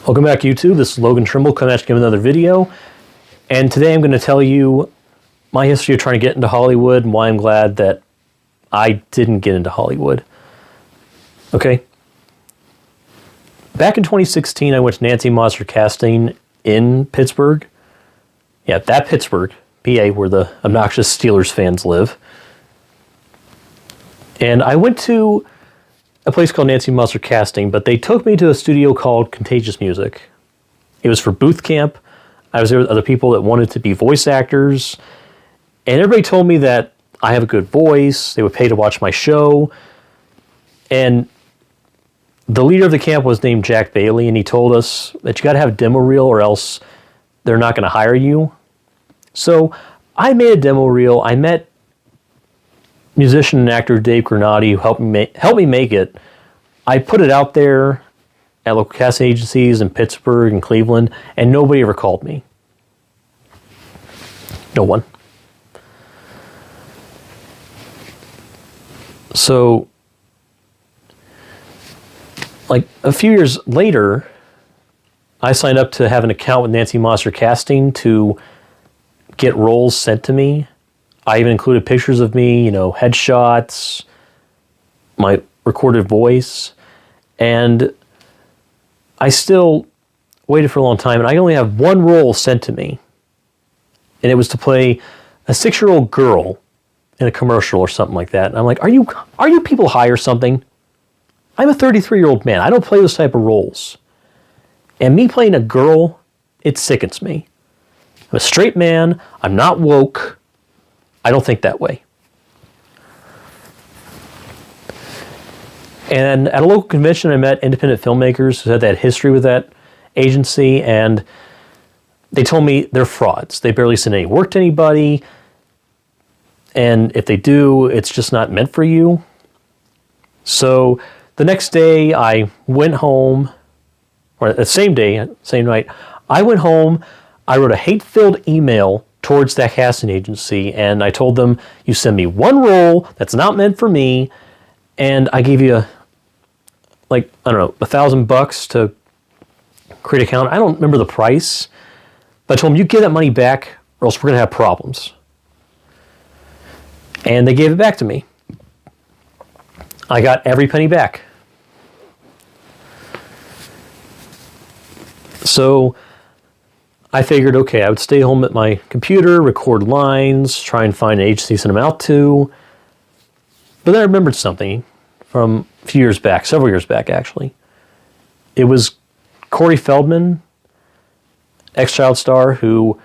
Welcome back, YouTube. This is Logan Trimble coming at you with another video. And today I'm going to tell you my history of trying to get into Hollywood and why I'm glad that I didn't get into Hollywood. Okay? Back in 2016, I went to Nancy Monster Casting in Pittsburgh. Yeah, that Pittsburgh, PA, where the obnoxious Steelers fans live. And I went to a place called Nancy Monster Casting, but they took me to a studio called Contagious Music. It was for booth camp. I was there with other people that wanted to be voice actors, and everybody told me that I have a good voice. They would pay to watch my show, and the leader of the camp was named Jack Bailey, and he told us that you got to have a demo reel or else they're not going to hire you. So I made a demo reel. I met musician and actor Dave Granati, who helped me make it. I put it out there at local casting agencies in Pittsburgh and Cleveland, and nobody ever called me. No one. So, like a few years later, I signed up to have an account with Nancy Monster Casting to get roles sent to me. I even included pictures of me, headshots, my recorded voice, and I still waited for a long time, and I only have one role sent to me, and it was to play a 6-year-old girl in a commercial or something like that. And I'm like, are you people high or something? I'm a 33-year-old man. I don't play those type of roles. And me playing a girl, it sickens me. I'm a straight man. I'm not woke. I don't think that way. And at a local convention, I met independent filmmakers who had that history with that agency, and they told me they're frauds. They barely send any work to anybody, and if they do, it's just not meant for you. So the next day, I went home, or the same day, same night, I went home, I wrote a hate-filled email towards that casting agency, and I told them, you send me one role that's not meant for me, and I gave you $1,000 to create an account. I don't remember the price, but I told them, you give that money back or else we're gonna have problems. And they gave it back to me. I got every penny back. So I figured, okay, I would stay home at my computer, record lines, try and find an agency to send them out to. But then I remembered something from a few years back, several years back actually. It was Corey Feldman, ex-child star, who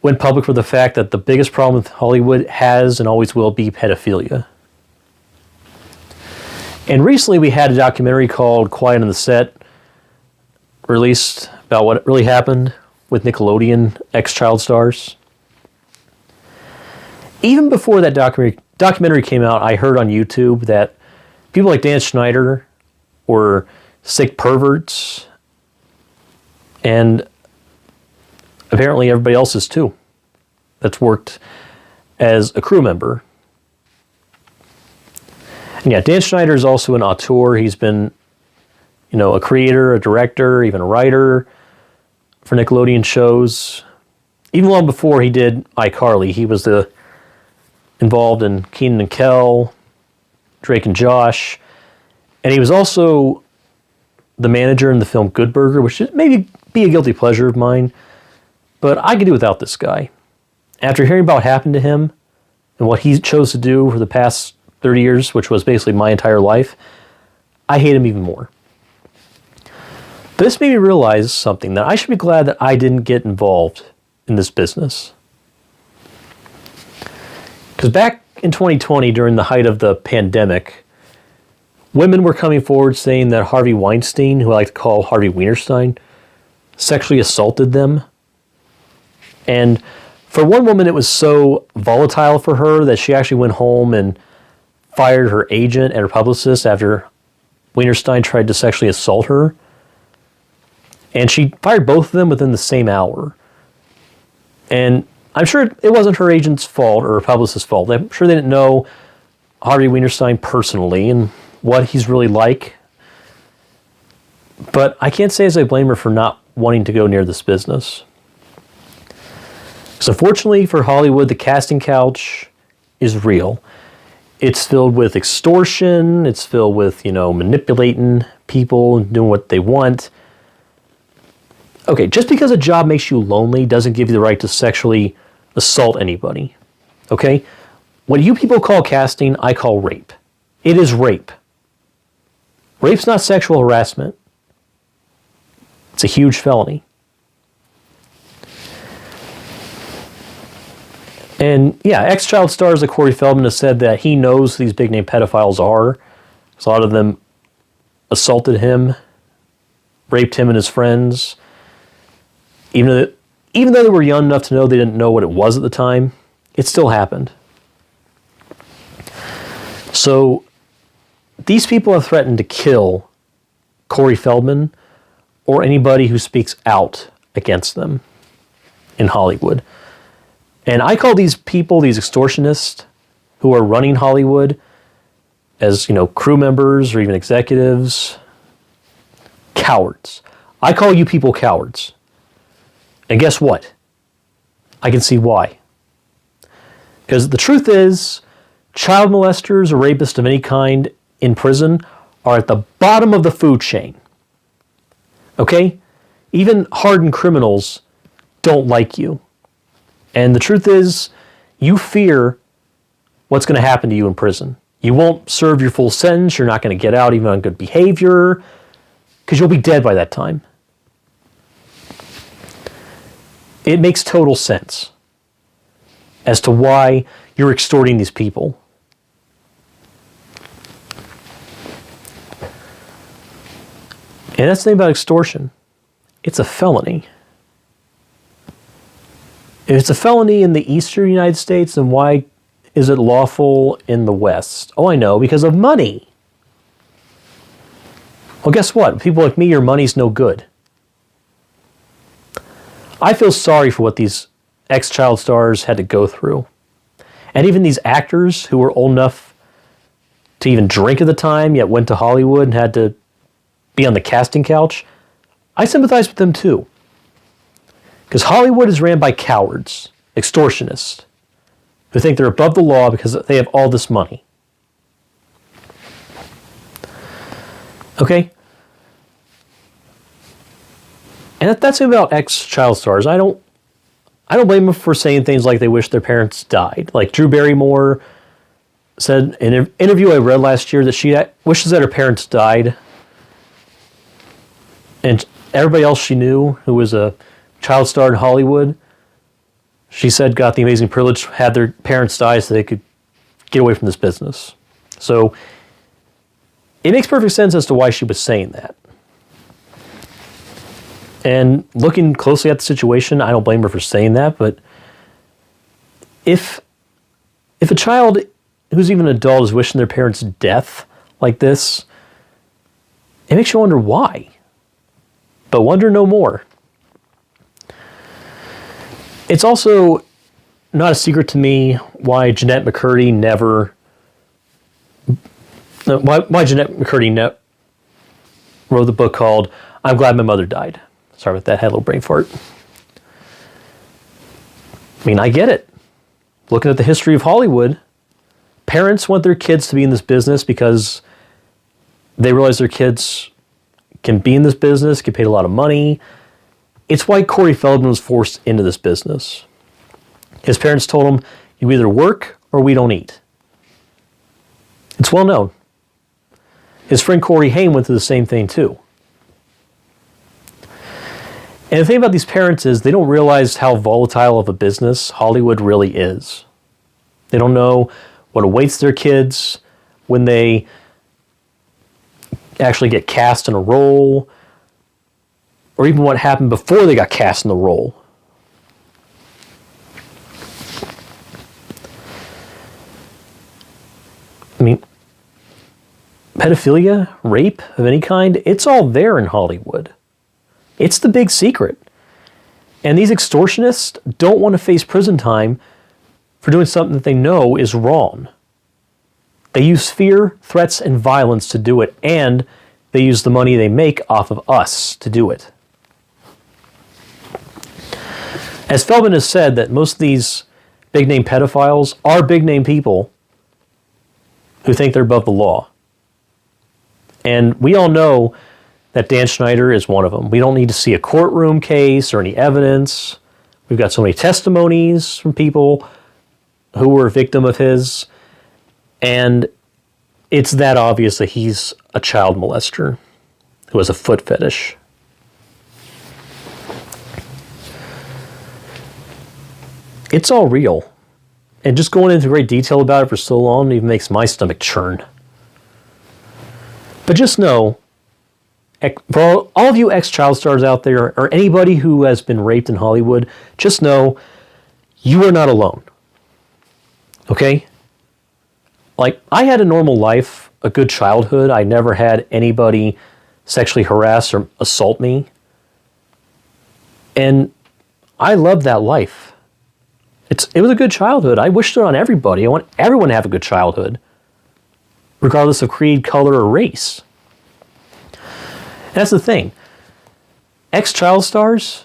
went public with the fact that the biggest problem with Hollywood has and always will be pedophilia. And recently we had a documentary called Quiet on the Set released about what really happened with Nickelodeon ex-child stars. Even before that documentary came out, I heard on YouTube that people like Dan Schneider were sick perverts, and apparently everybody else is too, that's worked as a crew member. And yeah, Dan Schneider is also an auteur. He's been, a creator, a director, even a writer for Nickelodeon shows. Even long before he did iCarly, he was involved in Kenan and Kel, Drake and Josh, and he was also the manager in the film Good Burger, which maybe be a guilty pleasure of mine, but I could do without this guy. After hearing about what happened to him and what he chose to do for the past 30 years, which was basically my entire life, I hate him even more. But this made me realize something, that I should be glad that I didn't get involved in this business. Because back in 2020, during the height of the pandemic, women were coming forward saying that Harvey Weinstein, who I like to call Harvey Wienerstein, sexually assaulted them. And for one woman, it was so volatile for her that she actually went home and fired her agent and her publicist after Wienerstein tried to sexually assault her. And she fired both of them within the same hour. And I'm sure it wasn't her agent's fault or her publicist's fault. I'm sure they didn't know Harvey Wienerstein personally and what he's really like. But I can't say as I blame her for not wanting to go near this business. So fortunately for Hollywood, the casting couch is real. It's filled with extortion. It's filled with, manipulating people and doing what they want. Okay, just because a job makes you lonely doesn't give you the right to sexually assault anybody. Okay? What you people call casting, I call rape. It is rape. Rape's not sexual harassment. It's a huge felony. And yeah, ex-child stars like Corey Feldman has said that he knows who these big-name pedophiles are. A lot of them assaulted him, raped him and his friends. Even though they were young enough to know they didn't know what it was at the time, it still happened. So these people have threatened to kill Corey Feldman or anybody who speaks out against them in Hollywood. And I call these people, these extortionists who are running Hollywood as, crew members or even executives, cowards. I call you people cowards. And guess what? I can see why. Because the truth is, child molesters or rapists of any kind in prison are at the bottom of the food chain. Okay? Even hardened criminals don't like you. And the truth is, you fear what's going to happen to you in prison. You won't serve your full sentence. You're not going to get out even on good behavior because you'll be dead by that time. It makes total sense as to why you're extorting these people. And that's the thing about extortion. It's a felony. If it's a felony in the eastern United States, then why is it lawful in the West? Oh, I know, because of money. Well, guess what? People like me, your money's no good. I feel sorry for what these ex-child stars had to go through. And even these actors who were old enough to even drink at the time, yet went to Hollywood and had to be on the casting couch, I sympathize with them too. Because Hollywood is ran by cowards, extortionists, who think they're above the law because they have all this money. Okay? And that's about ex-child stars. I don't blame them for saying things like they wish their parents died. Like Drew Barrymore said in an interview I read last year that she wishes that her parents died. And everybody else she knew who was a child star in Hollywood, she said got the amazing privilege, had their parents die so they could get away from this business. So it makes perfect sense as to why she was saying that. And looking closely at the situation, I don't blame her for saying that, but if a child who's even an adult is wishing their parents' death like this, it makes you wonder why. But wonder no more. It's also not a secret to me why Jennette McCurdy wrote the book called I'm Glad My Mother Died. Sorry about that, had a little brain fart. I mean, I get it. Looking at the history of Hollywood, parents want their kids to be in this business because they realize their kids can be in this business, get paid a lot of money. It's why Corey Feldman was forced into this business. His parents told him, you either work or we don't eat. It's well known. His friend Corey Haim went through the same thing too. And the thing about these parents is they don't realize how volatile of a business Hollywood really is. They don't know what awaits their kids when they actually get cast in a role, or even what happened before they got cast in the role. I mean, pedophilia, rape of any kind, it's all there in Hollywood. It's the big secret. And these extortionists don't want to face prison time for doing something that they know is wrong. They use fear, threats, and violence to do it, and they use the money they make off of us to do it. As Feldman has said, that most of these big-name pedophiles are big-name people who think they're above the law. And we all know that Dan Schneider is one of them. We don't need to see a courtroom case or any evidence. We've got so many testimonies from people who were a victim of his. And it's that obvious that he's a child molester who has a foot fetish. It's all real. And just going into great detail about it for so long even makes my stomach churn. But just know, for all of you ex-child stars out there, or anybody who has been raped in Hollywood, just know you are not alone. Okay? Like, I had a normal life, a good childhood. I never had anybody sexually harass or assault me. And I loved that life. It was a good childhood. I wished it on everybody. I want everyone to have a good childhood, regardless of creed, color, or race. And that's the thing. Ex-child stars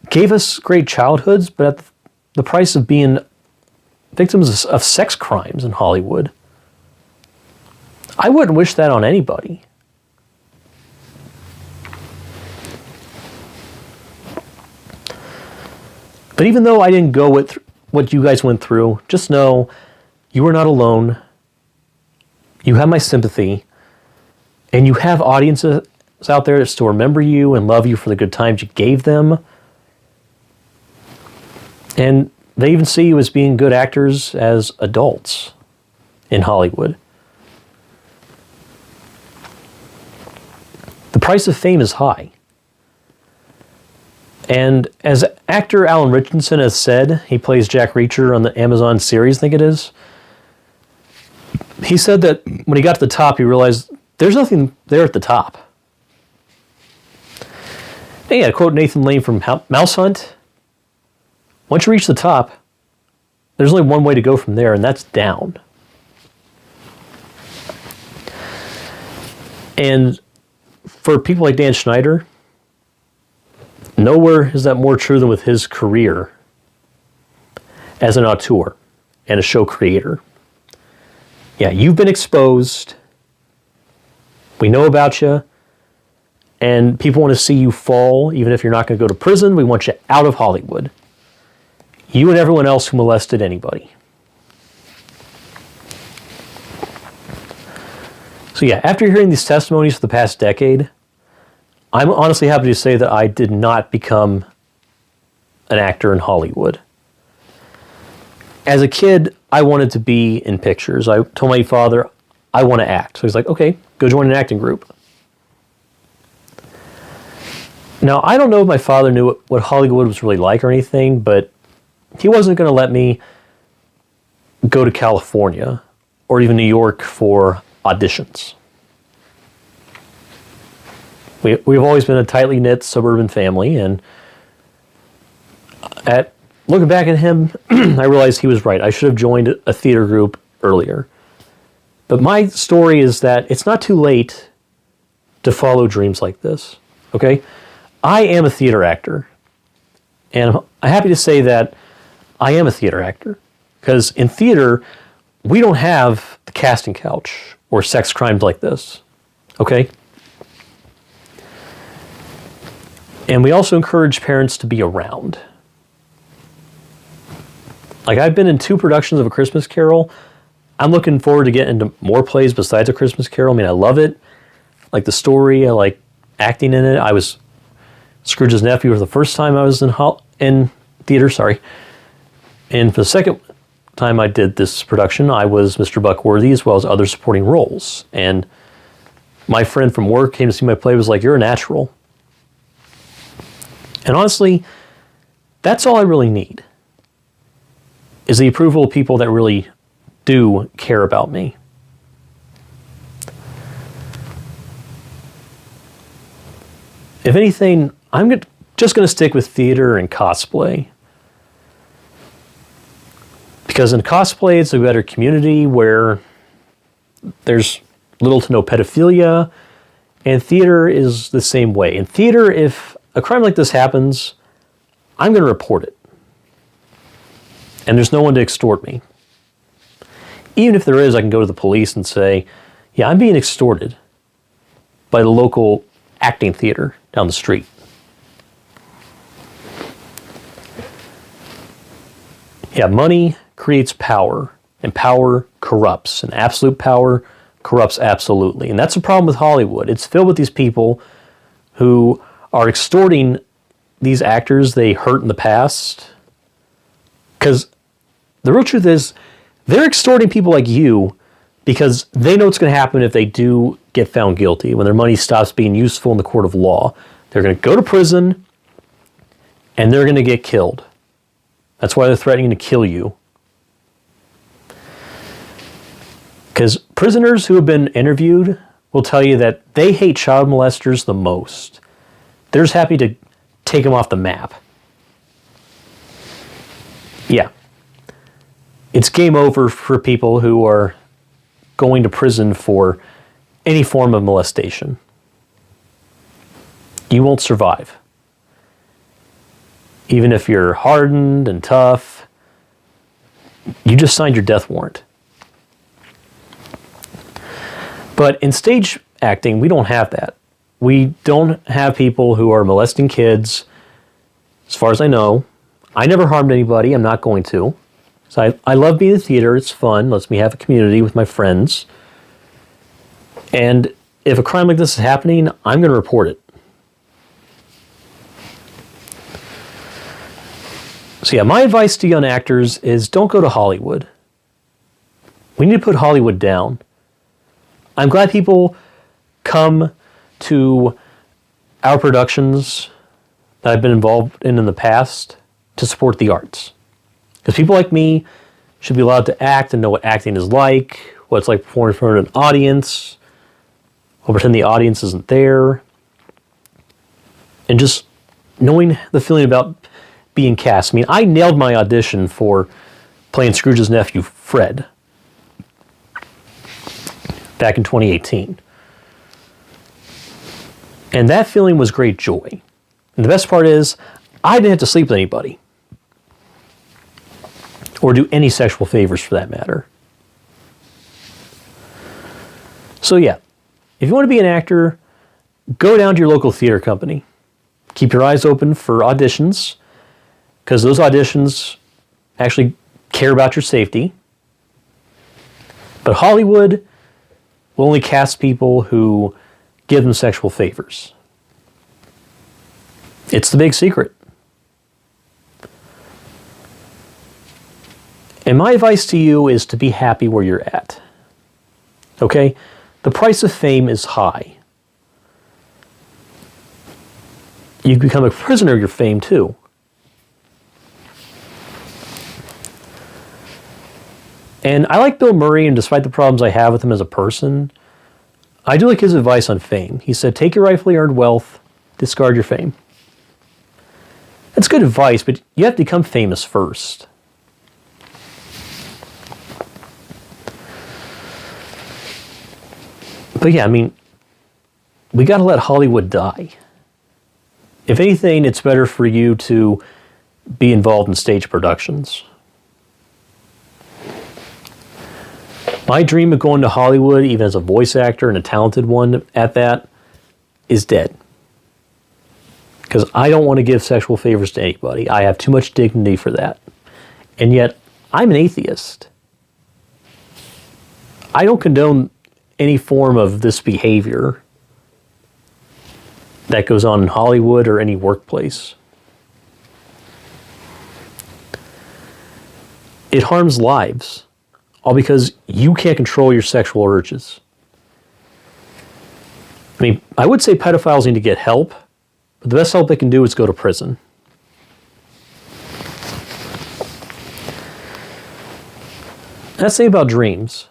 gave us great childhoods, but at the price of being victims of sex crimes in Hollywood. I wouldn't wish that on anybody. But even though I didn't go with what you guys went through, just know you are not alone. You have my sympathy. And you have audiences out there that still remember you and love you for the good times you gave them. And they even see you as being good actors as adults in Hollywood. The price of fame is high. And as actor Alan Richardson has said, he plays Jack Reacher on the Amazon series, I think it is. He said that when he got to the top, he realized there's nothing there at the top. And yeah, to quote Nathan Lane from Mouse Hunt, once you reach the top, there's only one way to go from there, and that's down. And for people like Dan Schneider, nowhere is that more true than with his career as an auteur and a show creator. Yeah, you've been exposed. We know about you. And people want to see you fall, even if you're not going to go to prison. We want you out of Hollywood. You and everyone else who molested anybody. So yeah, after hearing these testimonies for the past decade, I'm honestly happy to say that I did not become an actor in Hollywood. As a kid, I wanted to be in pictures. I told my father, I want to act. So he's like, okay, go join an acting group. Now, I don't know if my father knew what Hollywood was really like or anything, but he wasn't going to let me go to California or even New York for auditions. We've always been a tightly knit suburban family, and looking back at him, I realized he was right. I should have joined a theater group earlier. But my story is that it's not too late to follow dreams like this, okay? I am a theater actor, and I'm happy to say that I am a theater actor, because in theater, we don't have the casting couch or sex crimes like this, okay? And we also encourage parents to be around. Like, I've been in 2 productions of A Christmas Carol. I'm looking forward to getting into more plays besides A Christmas Carol. I mean, I love it. I like the story. I like acting in it. I was Scrooge's nephew for the first time I was in theater, sorry. And for the second time I did this production, I was Mr. Buckworthy as well as other supporting roles. And my friend from work came to see my play, was like, you're a natural. And honestly, that's all I really need, is the approval of people that really do care about me. If anything, I'm just going to stick with theater and cosplay. Because in cosplay, it's a better community where there's little to no pedophilia, And theater is the same way. In theater, if a crime like this happens, I'm going to report it. And there's no one to extort me. Even if there is, I can go to the police and say, yeah, I'm being extorted by the local acting theater down the street. Yeah, money creates power, and power corrupts, and absolute power corrupts absolutely. And that's the problem with Hollywood. It's filled with these people who are extorting these actors they hurt in the past. Because the real truth is, they're extorting people like you because they know what's going to happen if they do get found guilty. When their money stops being useful in the court of law, they're going to go to prison and they're going to get killed. That's why they're threatening to kill you. Because prisoners who have been interviewed will tell you that they hate child molesters the most. They're just happy to take them off the map. Yeah. It's game over for people who are going to prison for any form of molestation. You won't survive. Even if you're hardened and tough, you just signed your death warrant. But in stage acting, we don't have that. We don't have people who are molesting kids. As far as I know, I never harmed anybody. I'm not going to. So I love being in the theater. It's fun. Lets me have a community with my friends. And if a crime like this is happening, I'm going to report it. So yeah, my advice to young actors is don't go to Hollywood. We need to put Hollywood down. I'm glad people come to our productions that I've been involved in the past to support the arts. Because people like me should be allowed to act and know what acting is like, what it's like performing in front of an audience, or pretend the audience isn't there, and just knowing the feeling about being cast. I mean, I nailed my audition for playing Scrooge's nephew, Fred, back in 2018. And that feeling was great joy. And the best part is, I didn't have to sleep with anybody. Or do any sexual favors for that matter. So yeah, if you want to be an actor, go down to your local theater company. Keep your eyes open for auditions, because those auditions actually care about your safety. But Hollywood will only cast people who give them sexual favors. It's the big secret. And my advice to you is to be happy where you're at. Okay? The price of fame is high. You become a prisoner of your fame too. And I like Bill Murray, and despite the problems I have with him as a person, I do like his advice on fame. He said, take your rightfully earned wealth, discard your fame. That's good advice, but you have to become famous first. But yeah, I mean, we got to let Hollywood die. If anything, it's better for you to be involved in stage productions. My dream of going to Hollywood, even as a voice actor and a talented one at that, is dead. Because I don't want to give sexual favors to anybody. I have too much dignity for that. And yet, I'm an atheist. I don't condone any form of this behavior that goes on in Hollywood or any workplace. It harms lives. All because you can't control your sexual urges. I mean, I would say pedophiles need to get help, but the best help they can do is go to prison. That's the thing about dreams.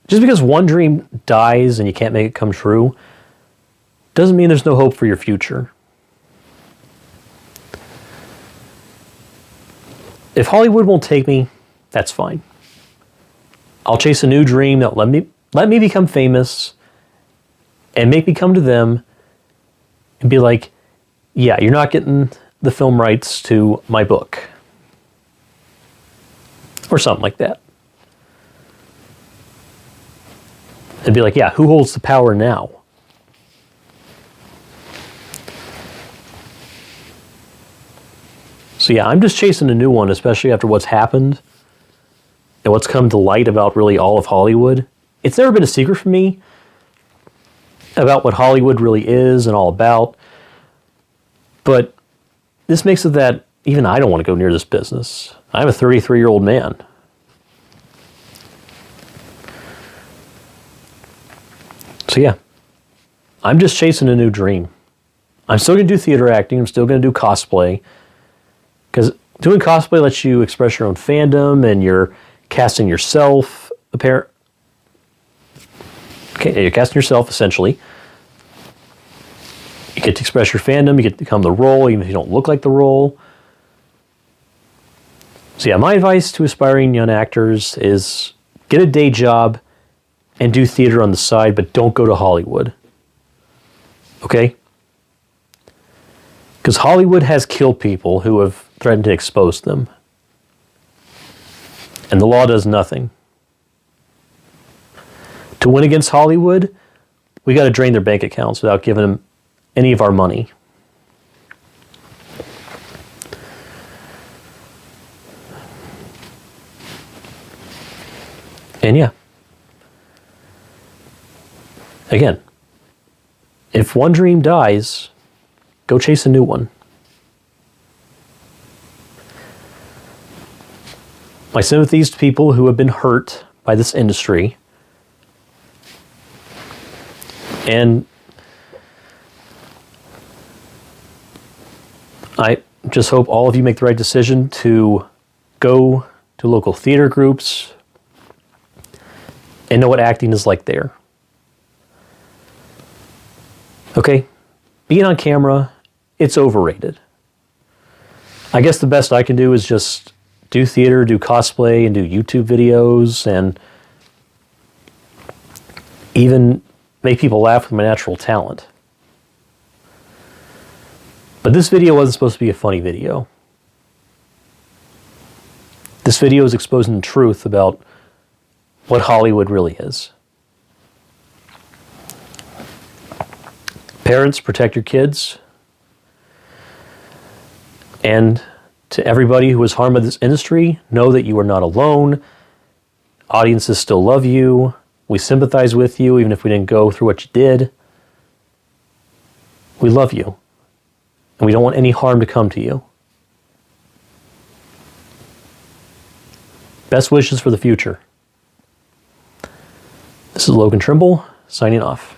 Just because one dream dies and you can't make it come true, doesn't mean there's no hope for your future. If Hollywood won't take me, that's fine. I'll chase a new dream that'll let me become famous and make me come to them and be like, yeah, you're not getting the film rights to my book. Or something like that. And be like, yeah, who holds the power now? So yeah, I'm just chasing a new one, especially after what's happened and what's come to light about really all of Hollywood. It's never been a secret from me about what Hollywood really is and all about. But this makes it that even I don't want to go near this business. I'm a 33-year-old man. So yeah, I'm just chasing a new dream. I'm still going to do theater acting. I'm still going to do cosplay. Because doing cosplay lets you express your own fandom and you're casting yourself. Okay, you're casting yourself, essentially. You get to express your fandom. You get to become the role, even if you don't look like the role. So yeah, my advice to aspiring young actors is get a day job and do theater on the side, but don't go to Hollywood. Okay? Because Hollywood has killed people who have threatened to expose them. And the law does nothing. To win against Hollywood, we got to drain their bank accounts without giving them any of our money. And yeah. Again, if one dream dies, go chase a new one. My sympathies to people who have been hurt by this industry. And I just hope all of you make the right decision to go to local theater groups and know what acting is like there. Okay? Being on camera, it's overrated. I guess the best I can do is just do theater, do cosplay, and do YouTube videos, and even make people laugh with my natural talent. But this video wasn't supposed to be a funny video. This video is exposing the truth about what Hollywood really is. Parents, protect your kids. And to everybody who was harmed by this industry, know that you are not alone. Audiences still love you. We sympathize with you, even if we didn't go through what you did. We love you. And we don't want any harm to come to you. Best wishes for the future. This is Logan Trimble, signing off.